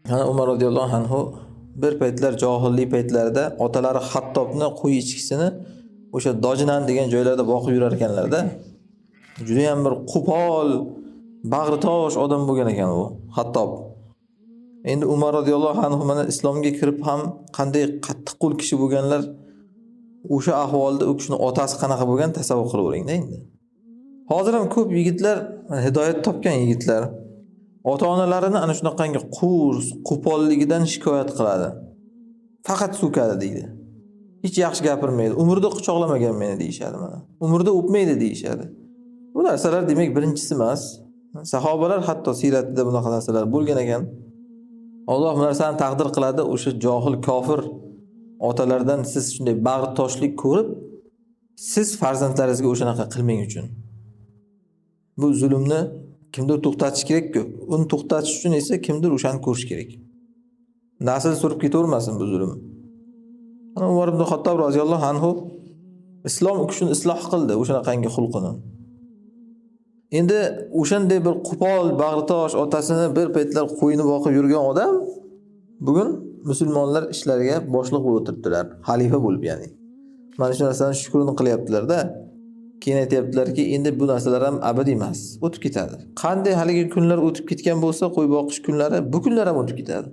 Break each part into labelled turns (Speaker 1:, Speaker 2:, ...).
Speaker 1: Hani Umar roziyallohu anhu bir paytlar johillik paytlarida otalari Hattobni qo'y ichkisini o'sha Dojinan degan joylarda boqib yurar ekanlarda. Juda ham bir qo'pol, bag'ritosh odam bo'lgan ekan u Hattob. Endi Umar roziyallohu anhu mana islomga kirib ham qanday qattiqqo'l kishi bo'lganlar, o'sha ahvolda u kishining otasi qanaqa bo'lgan tasavvur qilib o'ring-da endi. Hozir ham ko'p yigitlar, hidoyat topgan yigitlar ota-onalarini ana shunaqangi qurs, qo'polligidan shikoyat qiladi. Faqat so'kadi deydi. Hech yaxshi gapirmaydi. Umrida quchoqlamagan meni deyishadi mana. Umrida o'pmaydi deyishadi. Bu narsalar demak birinchisi emas. Sahobalar hatto siyratida bunaqa narsalar bo'lgan ekan. Alloh bu narsani taqdir qiladi, o'sha johil kofir otalardan siz shunday bag'ritoshlik ko'rib, siz farzandlaringizga o'shanaqa qilmang uchun. Bu zulmni kimdir to'xtatish kerak-ku. Uni to'xtatish uchun esa kimdir o'shani ko'rish kerak. Nasl surib ketavermasin bu zulm. Umar ibn Xattob roziyallohu anhu islom u kishini isloh qildi o'shanaqangi xulqini. Endi o'shanday bir qo'pol, bag'ritosh otasini bir paytlar qo'yini boqib yurgan odam bugun musulmonlar ishlariga boshliq bo'lib o'tiribdilar, xalifa bo'lib ya'ni. Mana shu narsaning shukrini qilyaptilar-da. Keyin aytayaptilarki, endi bu narsalar ham abadiy emas, o'tib ketadi. Qanday haligi kunlar o'tib ketgan bo'lsa, qo'y boqish kunlari, bu kunlar ham o'tib ketadi.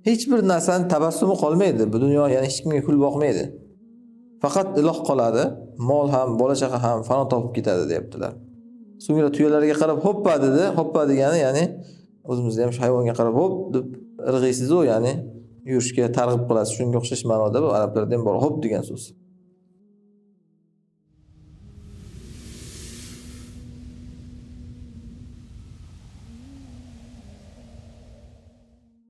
Speaker 1: Hech bir narsaning tabassumi qolmaydi. Bu dunyo yana hech kimga kul boqmaydi. Faqat iloh qoladi, mol ham, bola chaqa ham fano topib ketadi deyaptilar. So'ngra tuyalarga qarab hoppa dedi. Hoppa degani ya'ni o'zimizda ham hayvonga qarab hop deb irg'iysiz-ku, ya'ni yurishga targ'ib qilasiz. Shunga o'xshash ma'noda bu arablarda ham bor hop degan so'z.